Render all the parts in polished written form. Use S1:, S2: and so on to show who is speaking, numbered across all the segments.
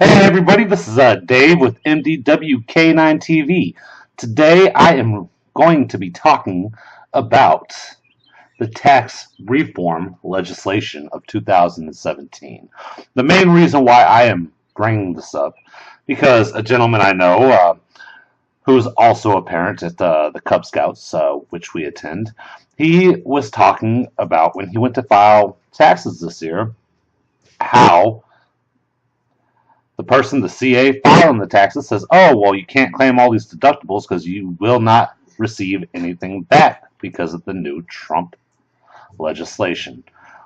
S1: Hey everybody, this is Dave with MDWK9TV. Today I am going to be talking about the tax reform legislation of 2017. The main reason why I am bringing this up, because a gentleman I know who's also a parent at the Cub Scouts, which we attend, he was talking about when he went to file taxes this year, how the CA filing the taxes says, oh, well, you can't claim all these deductibles because you will not receive anything back because of the new Trump legislation.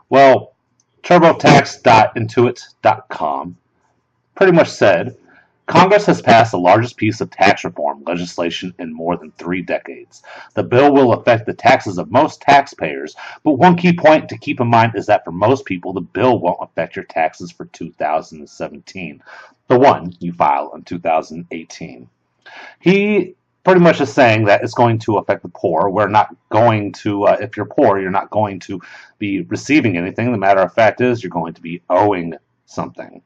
S1: Well, TurboTax.intuit.com pretty much said Congress has passed the largest piece of tax reform legislation in more than 3 decades. The bill will affect the taxes of most taxpayers, but one key point to keep in mind is that for most people, the bill won't affect your taxes for 2017, the one you file in 2018. He pretty much is saying that it's going to affect the poor. We're not going to, if you're poor, you're not going to be receiving anything. The matter of fact is you're going to be owing something.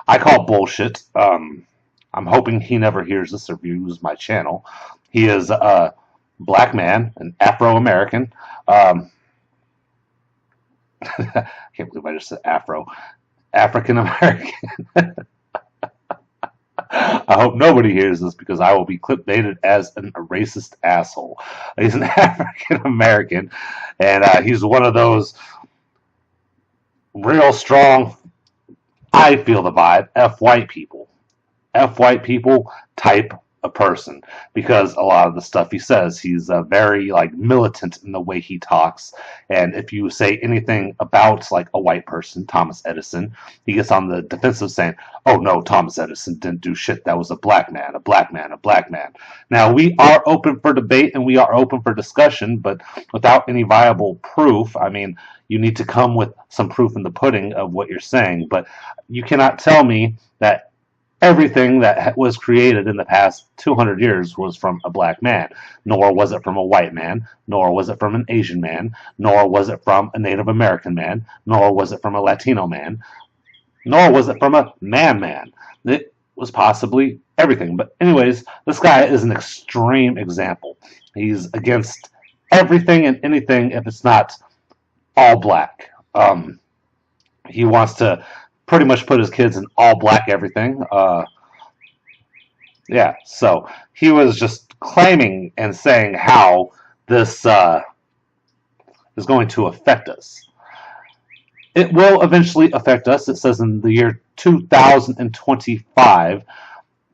S1: I call bullshit. I'm hoping he never hears this or views my channel. He is a black man, an Afro-American. I can't believe I just said Afro. African-American. I hope nobody hears this because I will be clickbaited as a racist asshole. He's an African-American, and he's one of those real strong, I feel the vibe, F white people type of person, because a lot of the stuff he says, he's very like militant in the way he talks, and if you say anything about like a white person, Thomas Edison, he gets on the defensive saying, oh no, Thomas Edison didn't do shit, that was a black man. Now we are open for debate and we are open for discussion, but without any viable proof, I mean, you need to come with some proof in the pudding of what you're saying, but you cannot tell me that everything that was created in the past 200 years was from a black man, nor was it from a white man, nor was it from an Asian man, nor was it from a Native American man, nor was it from a Latino man, nor was it from a man. It was possibly everything. But anyways, this guy is an extreme example. He's against everything and anything if it's not all black. He wants to pretty much put his kids in all black everything. Yeah, so he was just claiming and saying how this is going to affect us. It will eventually affect us. It says in the year 2025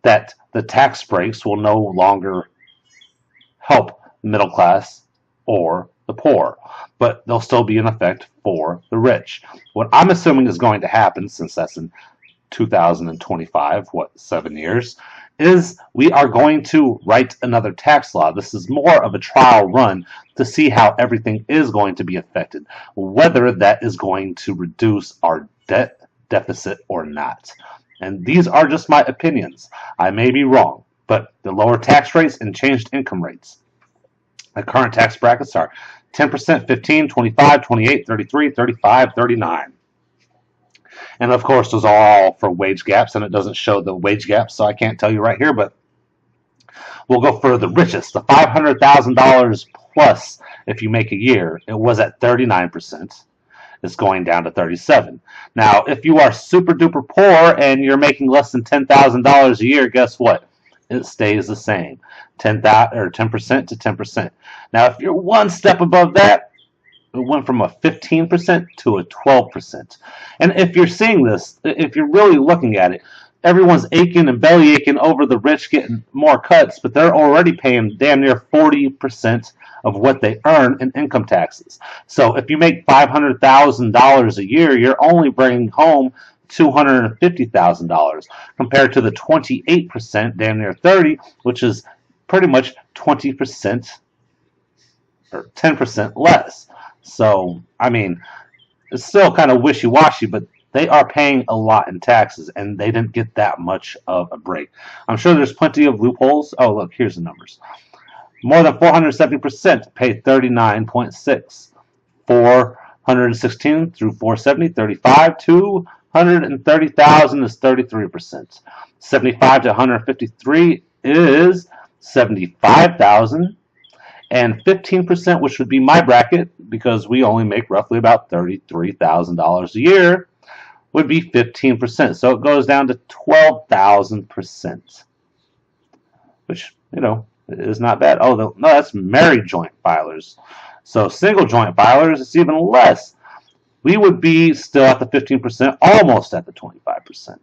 S1: that the tax breaks will no longer help the middle class or the poor, but they'll still be in effect for the rich. What I'm assuming is going to happen, since that's in 2025, 7 years, is we are going to write another tax law. This is more of a trial run to see how everything is going to be affected, whether that is going to reduce our debt deficit or not. And these are just my opinions. I may be wrong, but the lower tax rates and changed income rates. The current tax brackets are 10%, 15, 25, 28, 33, 35, 39. And of course, those are all for wage gaps, and it doesn't show the wage gaps, so I can't tell you right here, but we'll go for the richest, the $500,000 plus if you make a year. It was at 39%. It's going down to 37. Now, if you are super duper poor and you're making less than $10,000 a year, guess what? It stays the same, 10% to 10%. Now, if you're one step above that, it went from a 15% to a 12%. And if you're seeing this, if you're really looking at it, everyone's aching and belly aching over the rich getting more cuts, but they're already paying damn near 40% of what they earn in income taxes. So if you make $500,000 a year, you're only bringing home $250,000 compared to the 28%, damn near 30, which is pretty much 20% or 10% less. So, I mean, it's still kind of wishy-washy, but they are paying a lot in taxes, and they didn't get that much of a break. I'm sure there's plenty of loopholes. Oh, look, here's the numbers. More than 470% pay 39.6. 416 through 470, 35 to 130,000 is 33%. 75 to 153 is 75,000. And 15%, which would be my bracket, because we only make roughly about $33,000 a year, would be 15%. So it goes down to 12,000%, which, is not bad. Oh, no, that's married joint filers. So single joint filers, it's even less. We would be still at the 15%, almost at the 25%.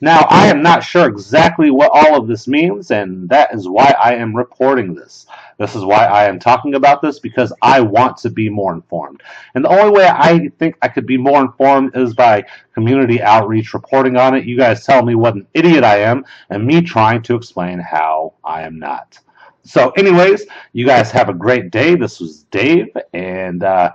S1: Now, I am not sure exactly what all of this means, and that is why I am reporting this. This is why I am talking about this, because I want to be more informed. And the only way I think I could be more informed is by community outreach, reporting on it, you guys tell me what an idiot I am, and me trying to explain how I am not. So anyways, you guys have a great day. This was Dave, and bye.